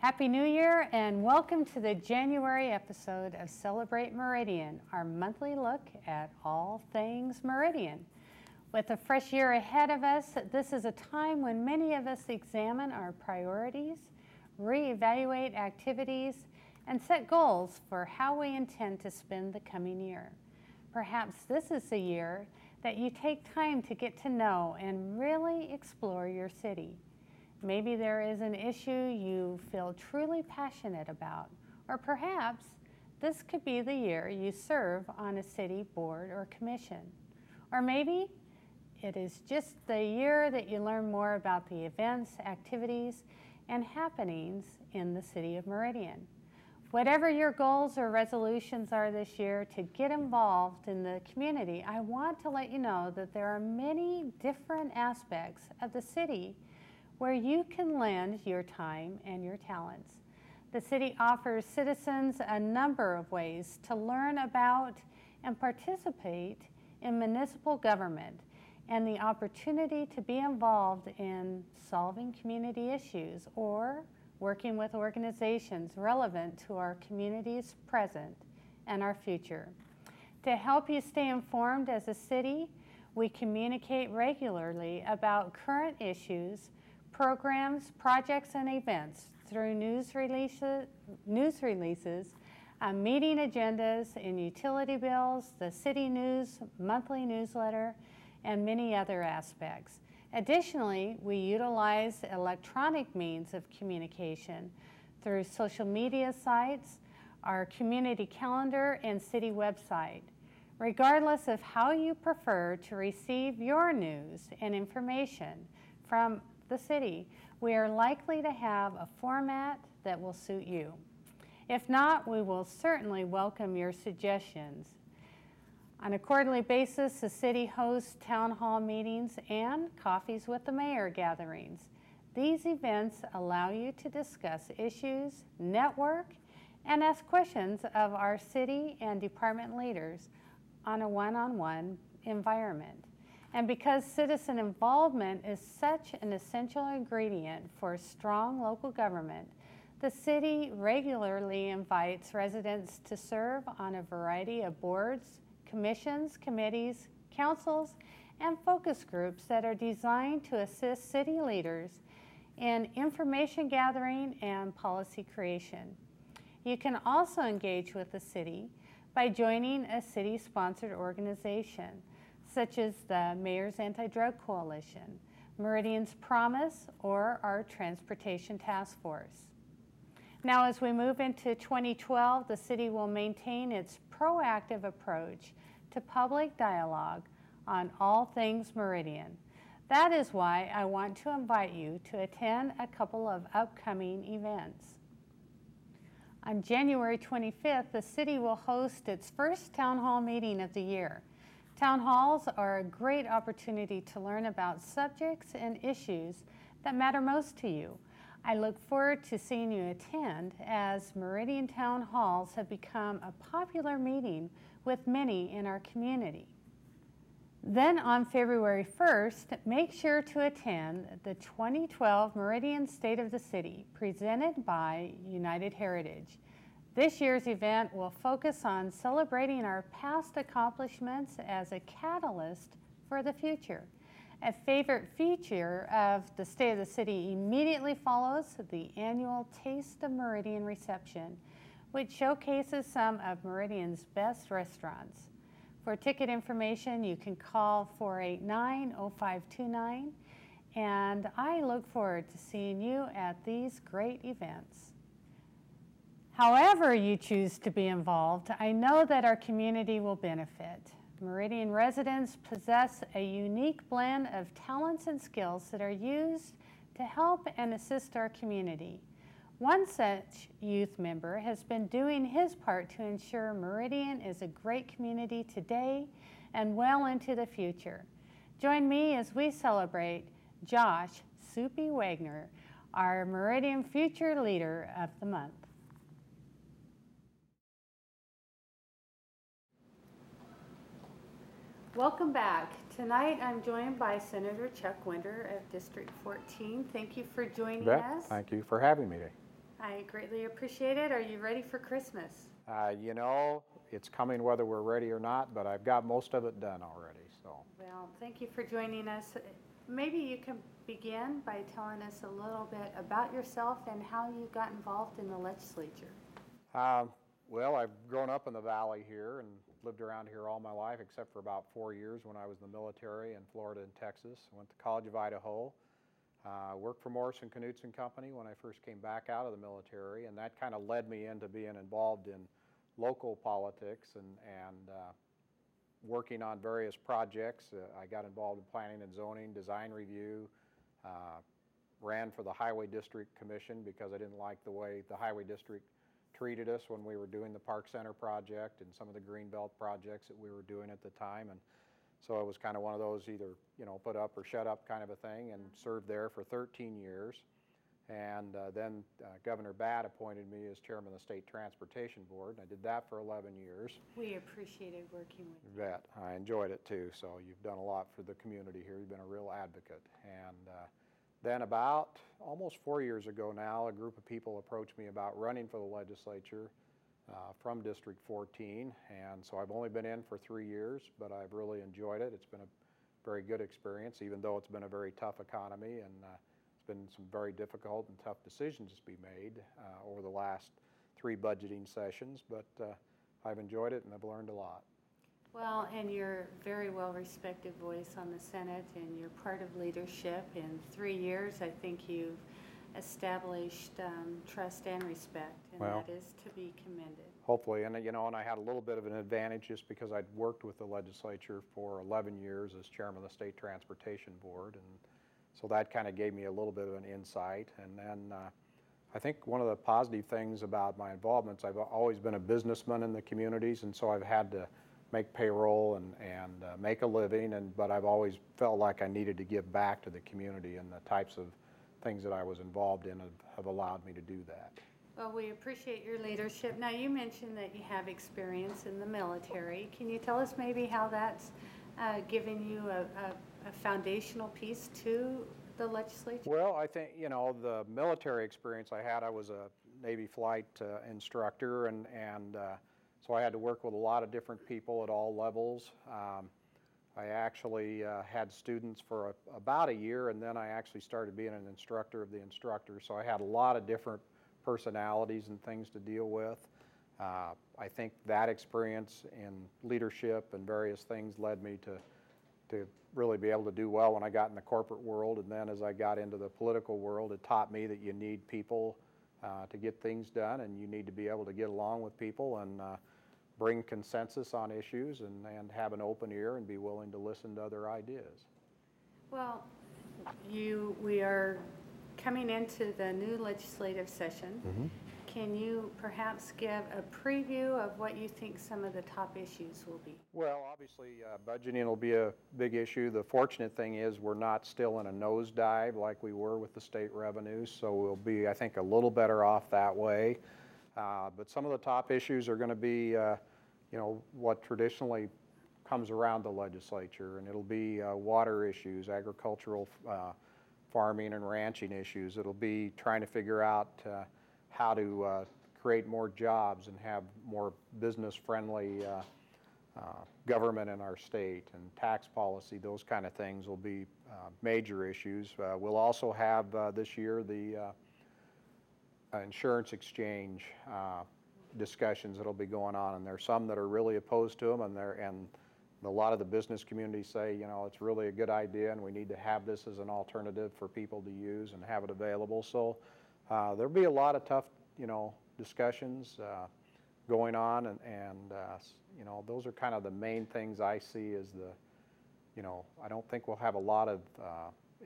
Happy New Year and welcome to the January episode of Celebrate Meridian, our monthly look at all things Meridian. With a fresh year ahead of us, this is a time when many of us examine our priorities, reevaluate activities, and set goals for how we intend to spend the coming year. Perhaps this is the year that you take time to get to know and really explore your city. Maybe there is an issue you feel truly passionate about, or perhaps this could be the year you serve on a city board or commission. Or maybe it is just the year that you learn more about the events, activities, and happenings in the city of Meridian. Whatever your goals or resolutions are this year to get involved in the community, I want to let you know that there are many different aspects of the city where you can lend your time and your talents. The city offers citizens a number of ways to learn about and participate in municipal government and the opportunity to be involved in solving community issues or working with organizations relevant to our community's present and our future. To help you stay informed as a city, we communicate regularly about current issues, programs, projects, and events through news releases, meeting agendas and utility bills, the city news, monthly newsletter, and many other aspects. Additionally, we utilize electronic means of communication through social media sites, our community calendar, and city website. Regardless of how you prefer to receive your news and information from the city, we are likely to have a format that will suit you. If not, we will certainly welcome your suggestions. On a quarterly basis, the city hosts town hall meetings and coffees with the mayor gatherings. These events allow you to discuss issues, network, and ask questions of our city and department leaders on a one-on-one environment. And because citizen involvement is such an essential ingredient for strong local government, the city regularly invites residents to serve on a variety of boards, commissions, committees, councils, and focus groups that are designed to assist city leaders in information gathering and policy creation. You can also engage with the city by joining a city-sponsored organization, such as the Mayor's Anti-Drug Coalition, Meridian's Promise, or our Transportation Task Force. Now, as we move into 2012, the city will maintain its proactive approach to public dialogue on all things Meridian. That is why I want to invite you to attend a couple of upcoming events. On January 25th, the city will host its first town hall meeting of the year. Town halls are a great opportunity to learn about subjects and issues that matter most to you. I look forward to seeing you attend, as Meridian Town Halls have become a popular meeting with many in our community. Then on February 1st, make sure to attend the 2012 Meridian State of the City, presented by United Heritage. This year's event will focus on celebrating our past accomplishments as a catalyst for the future. A favorite feature of the State of the City immediately follows the annual Taste of Meridian reception, which showcases some of Meridian's best restaurants. For ticket information, you can call 489-0529, and I look forward to seeing you at these great events. However you choose to be involved, I know that our community will benefit. Meridian residents possess a unique blend of talents and skills that are used to help and assist our community. One such youth member has been doing his part to ensure Meridian is a great community today and well into the future. Join me as we celebrate Josh Soupy Wagner, our Meridian Future Leader of the Month. Welcome back. Tonight I'm joined by Senator Chuck Winder of District 14. Thank you for joining us. Thank you for having me. I greatly appreciate it. Are you ready for Christmas? You know, it's coming whether we're ready or not, but I've got most of it done already. So, Well, thank you for joining us. Maybe you can begin by telling us a little bit about yourself and how you got involved in the legislature. um, well, I've grown up in the valley here and lived around here all my life, except for about 4 years when I was in the military in Florida and Texas. I went to College of Idaho. Worked for Morrison Knudsen Company when I first came back out of the military, and that kind of led me into being involved in local politics and working on various projects. I got involved in planning and zoning, design review, uh, ran for the Highway District Commission because I didn't like the way the Highway District treated us when we were doing the Park Center project and some of the Greenbelt projects that we were doing at the time. And so it was kind of one of those either, put up or shut up kind of a thing, and served there for 13 years. And then Governor Batt appointed me as chairman of the State Transportation Board, and I did that for 11 years. We appreciated working with you. You bet. I enjoyed it too. So you've done a lot for the community here. You've been a real advocate. And then about almost 4 years ago now, a group of people approached me about running for the legislature from District 14, and so I've only been in for 3 years, but I've really enjoyed it. It's been a very good experience, even though it's been a very tough economy, and it's been some very difficult and tough decisions to be made over the last 3 budgeting sessions, but I've enjoyed it and I've learned a lot. Well, and you're a very well-respected voice on the Senate, and you're part of leadership. In 3 years, I think you've established trust and respect, and Well, that is to be commended. hopefully, and and I had a little bit of an advantage just because I'd worked with the legislature for 11 years as chairman of the State Transportation Board, and so that kind of gave me a little bit of an insight. And then I think one of the positive things about my involvements, I've always been a businessman in the communities, and so I've had to make payroll and make a living, but I've always felt like I needed to give back to the community, and the types of things that I was involved in have allowed me to do that. Well, we appreciate your leadership. Now, you mentioned that you have experience in the military. Can you tell us maybe how that's given you a foundational piece to the legislature? Well, I think, the military experience I had, I was a Navy flight instructor, and so I had to work with a lot of different people at all levels. I actually had students for about a year, and then I actually started being an instructor of the instructors, so I had a lot of different personalities and things to deal with. I think that experience in leadership and various things led me to really be able to do well when I got in the corporate world, and then as I got into the political world, it taught me that you need people to get things done, and you need to be able to get along with people and bring consensus on issues and have an open ear and be willing to listen to other ideas. Well, we are coming into the new legislative session. Mm-hmm. Can you perhaps give a preview of what you think some of the top issues will be? Well, obviously, budgeting will be a big issue. The fortunate thing is we're not still in a nosedive like we were with the state revenues, so we'll be, I think, a little better off that way. But some of the top issues are going to be, what traditionally comes around the legislature, and it'll be water issues, agricultural farming and ranching issues. It'll be trying to figure out how to create more jobs and have more business-friendly government in our state, and tax policy. Those kind of things will be major issues. We'll also have this year the insurance exchange discussions that'll be going on, and there's some that are really opposed to them, and a lot of the business community say, it's really a good idea, and we need to have this as an alternative for people to use and have it available. So there'll be a lot of tough, discussions going on, and those are kind of the main things I see as I don't think we'll have a lot of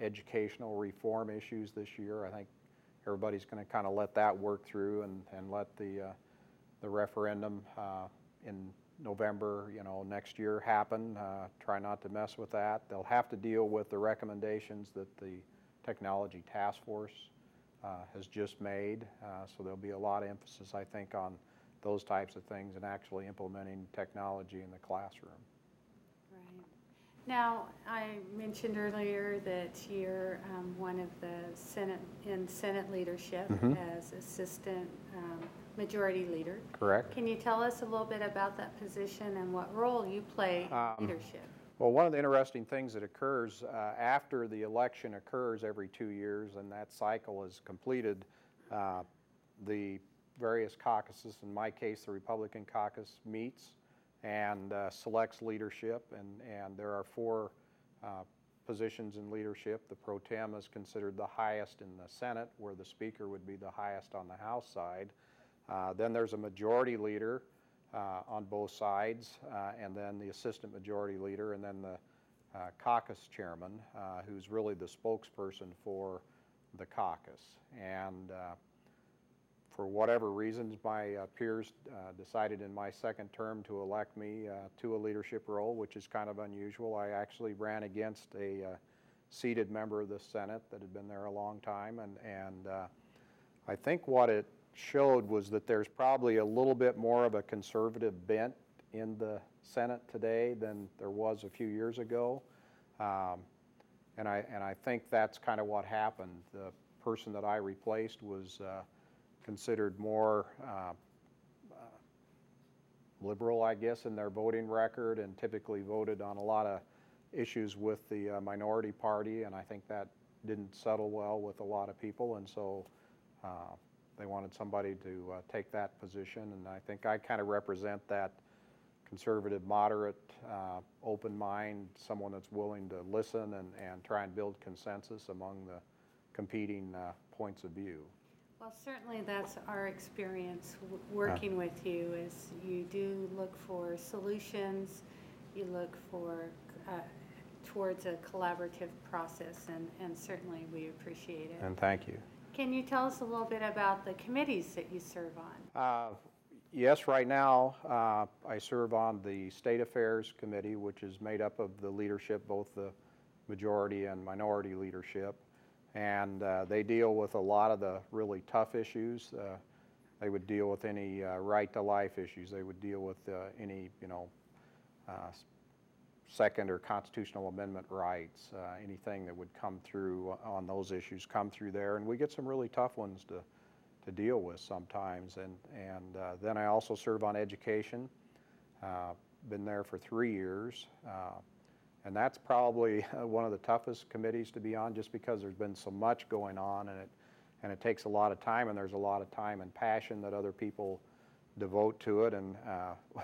educational reform issues this year. I think everybody's going to kind of let that work through and let the referendum in November, next year happen. Try not to mess with that. They'll have to deal with the recommendations that the Technology Task Force has just made. So there'll be a lot of emphasis, I think, on those types of things and actually implementing technology in the classroom. Right. Now, I mentioned earlier that you're one of the Senate leadership as Assistant Majority Leader. Correct. Can you tell us a little bit about that position and what role you play in leadership? Well, one of the interesting things that occurs after the election occurs every 2 years, and that cycle is completed, the various caucuses, in my case, the Republican caucus meets and selects leadership, and there are 4 positions in leadership. The pro tem is considered the highest in the Senate, where the Speaker would be the highest on the House side. Then there's a majority leader on both sides, and then the assistant majority leader, and then the caucus chairman, who's really the spokesperson for the caucus. And for whatever reasons, my peers decided in my second term to elect me to a leadership role, which is kind of unusual. I actually ran against a seated member of the Senate that had been there a long time, and I think what it showed was that there's probably a little bit more of a conservative bent in the Senate today than there was a few years ago, and I think that's kind of what happened. The person that I replaced was considered more liberal, I guess, in their voting record, and typically voted on a lot of issues with the minority party, and I think that didn't settle well with a lot of people, and so they wanted somebody to take that position, and I think I kind of represent that conservative, moderate, open mind, someone that's willing to listen and try and build consensus among the competing points of view. Well, certainly that's our experience working with you, is you do look for solutions, you look for towards a collaborative process, and certainly we appreciate it. And thank you. Can you tell us a little bit about the committees that you serve on? Yes, right now I serve on the State Affairs Committee, which is made up of the leadership, both the majority and minority leadership, and they deal with a lot of the really tough issues. They would deal with any right to life issues. They would deal with any, second or constitutional amendment rights, anything that would come through on those issues come through there, and we get some really tough ones to deal with sometimes. And then I also serve on education. Been there for 3 years, and that's probably one of the toughest committees to be on, just because there's been so much going on, and it takes a lot of time, and there's a lot of time and passion that other people devote to it. And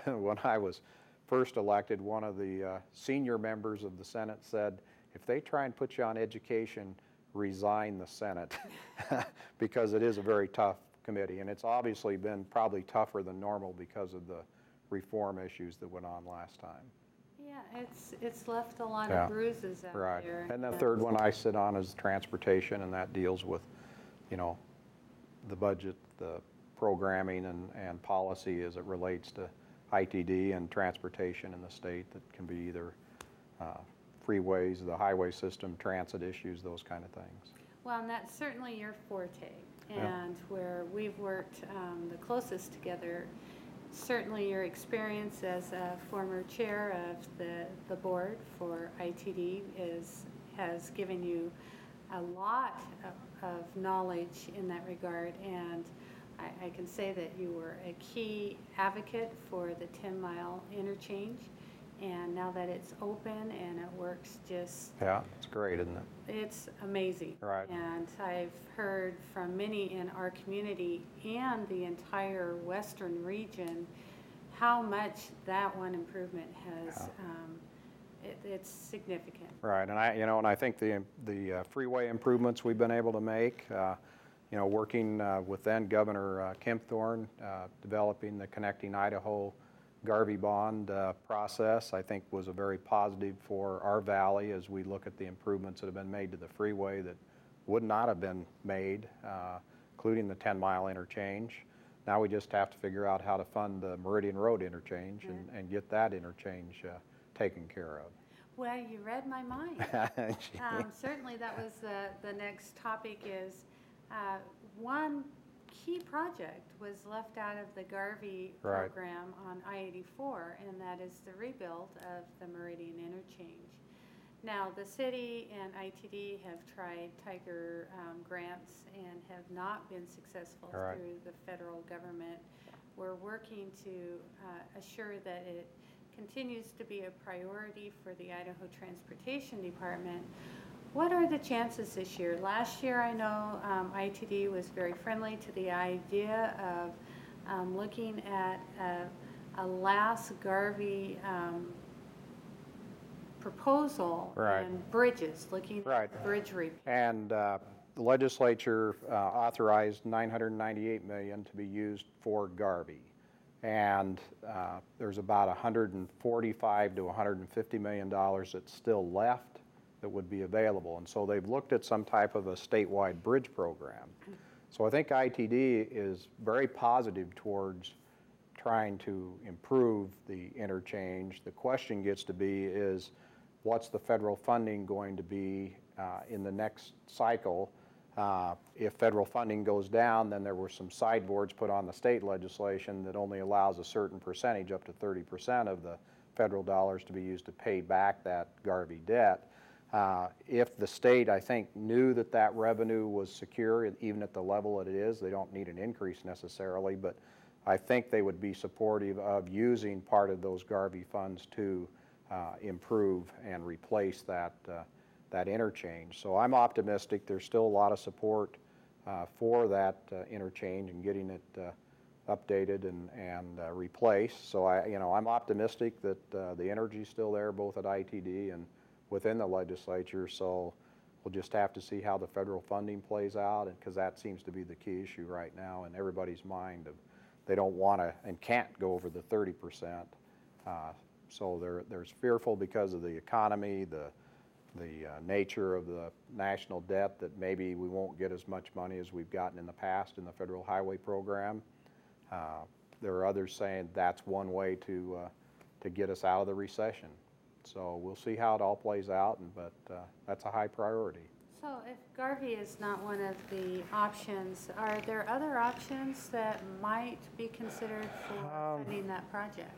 when I was first elected, one of the senior members of the Senate said, if they try and put you on education, resign the Senate, because it is a very tough committee, and it's obviously been probably tougher than normal because of the reform issues that went on last time. Yeah, it's left a lot of bruises out right. there. And the third one I sit on is transportation, and that deals with, the budget, the programming, and policy as it relates to ITD and transportation in the state. That can be either freeways, the highway system, transit issues, those kind of things. Well, and that's certainly your forte, and where we've worked the closest together. Certainly your experience as a former chair of the board for ITD has given you a lot of knowledge in that regard, and I can say that you were a key advocate for the 10-mile interchange, and now that it's open and it works just... Yeah, it's great, isn't it? It's amazing. Right. And I've heard from many in our community and the entire western region how much that one improvement has, it's significant. Right, and I think the freeway improvements we've been able to make, working with then Governor Kempthorne, developing the Connecting Idaho Garvey bond process, I think was a very positive for our valley as we look at the improvements that have been made to the freeway that would not have been made, including the 10-mile interchange. Now we just have to figure out how to fund the Meridian Road interchange and get that interchange taken care of. Well, you read my mind. Certainly that was the next topic is one key project was left out of the Garvey program on I-84, and that is the rebuild of the Meridian interchange. Now, the city and ITD have tried Tiger grants and have not been successful All right. through the federal government. We're working to assure that it continues to be a priority for the Idaho Transportation Department. What are the chances this year? Last year, I know ITD was very friendly to the idea of looking at a last Garvey proposal Right. and bridges, looking Right. at bridge repair. And the legislature authorized $998 million to be used for Garvey. And there's about $145 to $150 million that's still left that would be available. And so they've looked at some type of a statewide bridge program. So I think ITD is very positive towards trying to improve the interchange. The question gets to be is, what's the federal funding going to be in the next cycle? If federal funding goes down, then there were some sideboards put on the state legislation that only allows a certain percentage, up to 30% of the federal dollars, to be used to pay back that Garvey debt. If the state, I think, knew that that revenue was secure, even at the level that it is, they don't need an increase necessarily, but I think they would be supportive of using part of those Garvey funds to improve and replace that interchange. So I'm optimistic. There's still a lot of support for that interchange and getting it updated and replaced. So I'm optimistic that the energy's still there, both at ITD and within the legislature. So we'll just have to see how the federal funding plays out, because that seems to be the key issue right now in everybody's mind. They don't want to and can't go over the 30%. So there's fearful because of the economy, the nature of the national debt, that maybe we won't get as much money as we've gotten in the past in the federal highway program. There are others saying that's one way to get us out of the recession. So we'll see how it all plays out, but that's a high priority. So if Garvey is not one of the options, are there other options that might be considered for funding that project?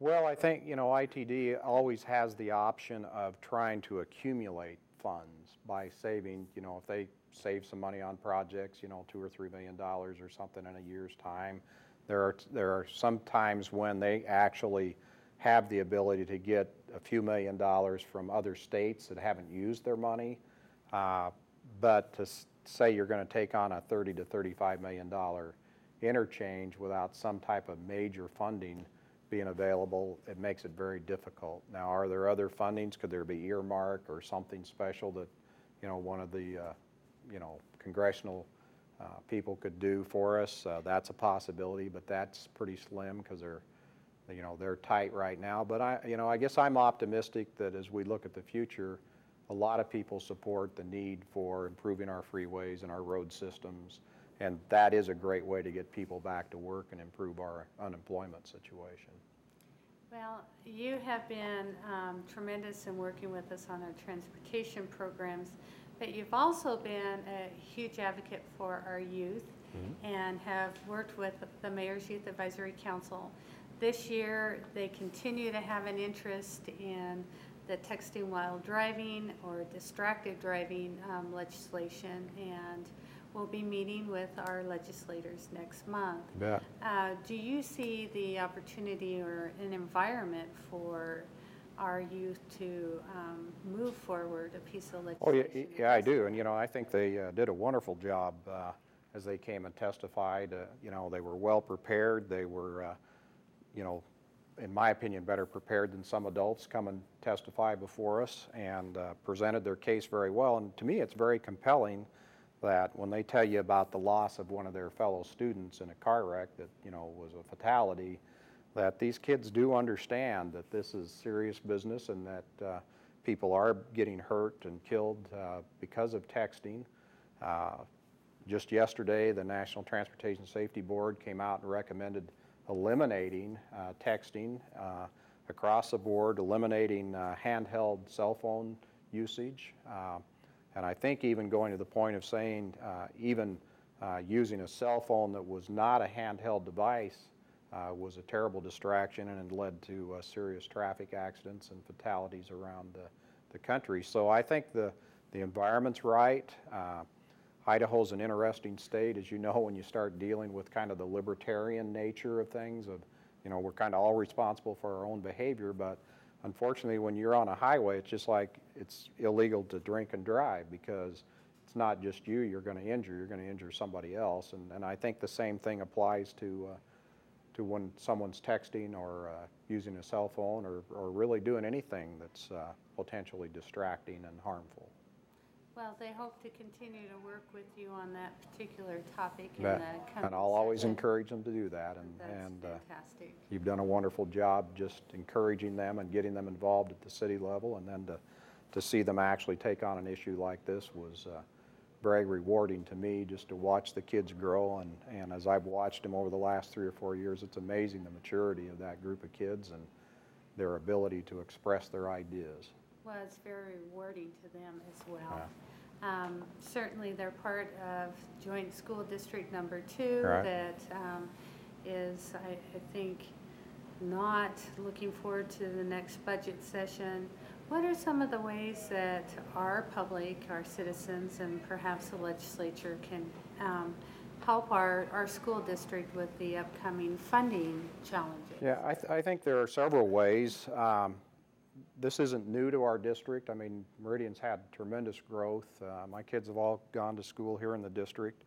Well, I think, ITD always has the option of trying to accumulate funds by saving, if they save some money on projects, $2 or $3 million or something in a year's time. There are some times when they actually have the ability to get a few $1,000,000 from other states that haven't used their money. But to say you're going to take on a $30 to $35 million interchange without some type of major funding being available, it makes it very difficult. Now, are there other fundings? Could there be earmark or something special that, one of the, congressional people could do for us? That's a possibility, but that's pretty slim because they're tight right now. But I guess I'm optimistic that as we look at the future, a lot of people support the need for improving our freeways and our road systems, and that is a great way to get people back to work and improve our unemployment situation. Well, you have been tremendous in working with us on our transportation programs, but you've also been a huge advocate for our youth and have worked with the Mayor's Youth Advisory Council. This year, they continue to have an interest in the texting while driving or distracted driving legislation, and we'll be meeting with our legislators next month. Yeah. Do you see the opportunity or an environment for our youth to move forward a piece of legislation? Oh, yeah, I do. And, I think they did a wonderful job as they came and testified. They were well prepared. They were, in my opinion, better prepared than some adults come and testify before us, and presented their case very well. And to me, it's very compelling that when they tell you about the loss of one of their fellow students in a car wreck that, was a fatality, that these kids do understand that this is serious business and that people are getting hurt and killed because of texting. Just yesterday, the National Transportation Safety Board came out and recommended eliminating texting across the board, eliminating handheld cell phone usage. And I think even going to the point of saying even using a cell phone that was not a handheld device was a terrible distraction and had led to serious traffic accidents and fatalities around the the country. So I think the environment's right. Idaho's an interesting state, as you know, when you start dealing with kind of the libertarian nature of things, of, you know, we're kind of all responsible for our own behavior, but unfortunately when you're on a highway, it's just like it's illegal to drink and drive, because it's not just you're going to injure somebody else. And I think the same thing applies to when someone's texting or using a cell phone or really doing anything that's potentially distracting and harmful. Well, they hope to continue to work with you on that particular topic in Yeah. the coming And I'll always session. encourage them to do that. That's fantastic. You've done a wonderful job just encouraging them and getting them involved at the city level, and then to see them actually take on an issue like this was very rewarding to me, just to watch the kids grow. And as I've watched them over the last 3 or 4 years, it's amazing the maturity of that group of kids and their ability to express their ideas. Well, it's very rewarding to them as well. Yeah. Certainly, they're part of Joint School District Number 2 Right. that is, I think, not looking forward to the next budget session. What are some of the ways that our public, our citizens, and perhaps the legislature can help our school district with the upcoming funding challenges? Yeah, I think there are several ways. This isn't new to our district. I mean, Meridian's had tremendous growth. My kids have all gone to school here in the district.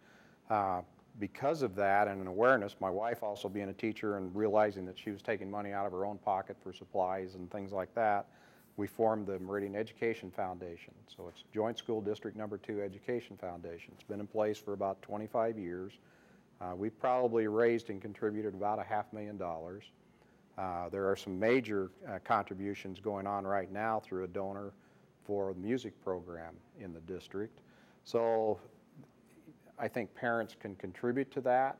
Because of that and an awareness, my wife also being a teacher and realizing that she was taking money out of her own pocket for supplies and things like that, we formed the Meridian Education Foundation. So it's Joint School District Number 2 Education Foundation. It's been in place for about 25 years. We've probably raised and contributed about $500,000. There are some major contributions going on right now through a donor for the music program in the district. So I think parents can contribute to that,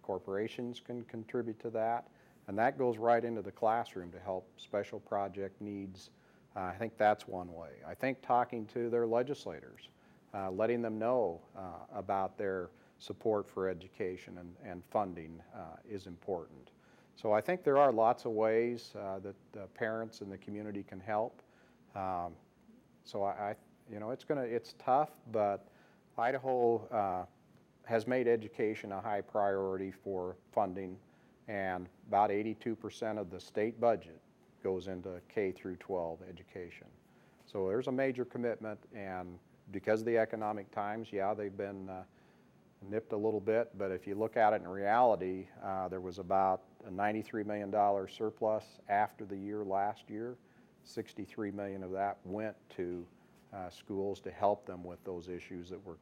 corporations can contribute to that, and that goes right into the classroom to help special project needs. I think that's one way. I think talking to their legislators, letting them know about their support for education and funding is important. So I think there are lots of ways that parents and the community can help. So it's tough, but Idaho has made education a high priority for funding, and about 82% of the state budget goes into K through 12 education. So there's a major commitment, and because of the economic times, yeah, they've been nipped a little bit, but if you look at it in reality, there was about a $93 million surplus after the year last year. $63 million of that went to schools to help them with those issues that were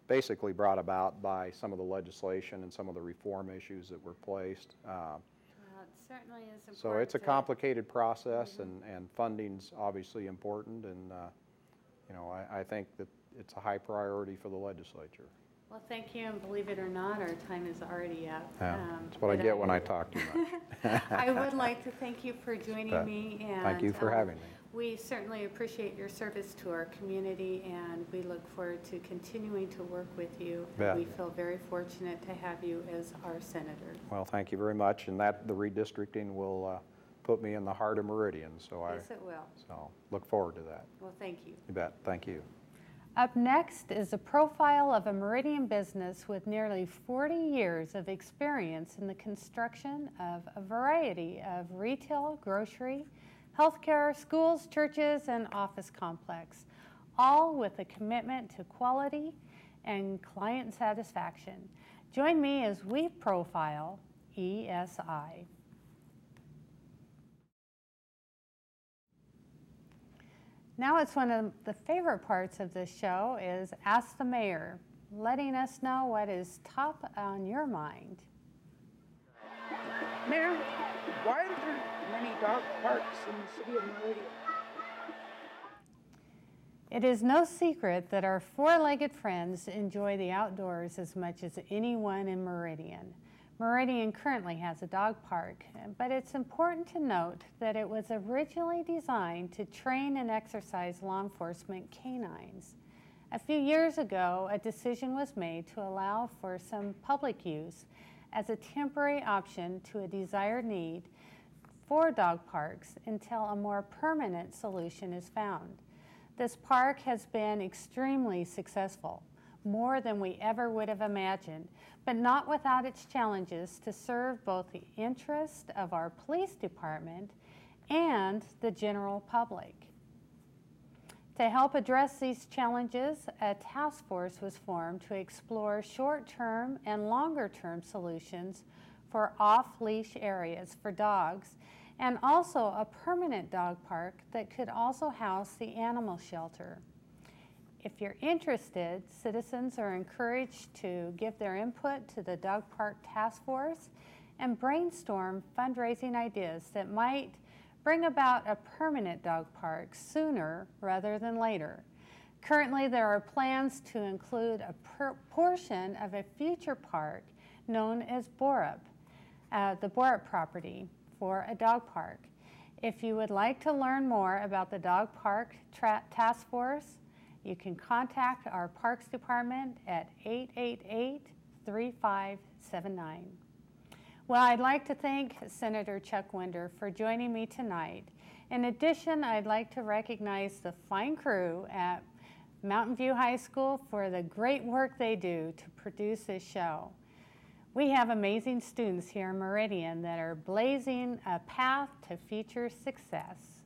basically brought about by some of the legislation and some of the reform issues that were placed. Well, it certainly is important. So it's a complicated process, and funding's obviously important, and I think that it's a high priority for the legislature. Well, thank you, and believe it or not, our time is already up. Yeah, that's what I get when I talk too much. I would like to thank you for joining me. And thank you for having me. We certainly appreciate your service to our community, and we look forward to continuing to work with you. Bet. We feel very fortunate to have you as our senator. Well, thank you very much, and the redistricting will put me in the heart of Meridian, so Yes, it will. So look forward to that. Well, thank you. You bet. Thank you. Up next is a profile of a Meridian business with nearly 40 years of experience in the construction of a variety of retail, grocery, healthcare, schools, churches, and office complex, all with a commitment to quality and client satisfaction. Join me as we profile ESI. Now it's one of the favorite parts of this show is Ask the Mayor, letting us know what is top on your mind. Mayor, why aren't there many dog parks in the city of Meridian? It is no secret that our four-legged friends enjoy the outdoors as much as anyone in Meridian. Meridian currently has a dog park, but it's important to note that it was originally designed to train and exercise law enforcement canines. A few years ago, a decision was made to allow for some public use as a temporary option to a desired need for dog parks until a more permanent solution is found. This park has been extremely successful, more than we ever would have imagined, but not without its challenges to serve both the interest of our police department and the general public. To help address these challenges, a task force was formed to explore short-term and longer-term solutions for off-leash areas for dogs, and also a permanent dog park that could also house the animal shelter. If you're interested, citizens are encouraged to give their input to the Dog Park Task Force and brainstorm fundraising ideas that might bring about a permanent dog park sooner rather than later. Currently, there are plans to include a portion of a future park known as Borup, the Borup property, for a dog park. If you would like to learn more about the Dog Park Task Force, you can contact our Parks Department at 888-3579. Well, I'd like to thank Senator Chuck Winder for joining me tonight. In addition, I'd like to recognize the fine crew at Mountain View High School for the great work they do to produce this show. We have amazing students here in Meridian that are blazing a path to future success.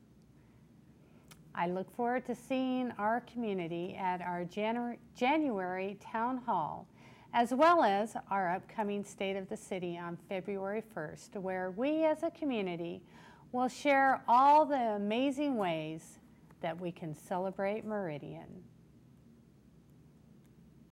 I look forward to seeing our community at our January Town Hall, as well as our upcoming State of the City on February 1st, where we as a community will share all the amazing ways that we can celebrate Meridian.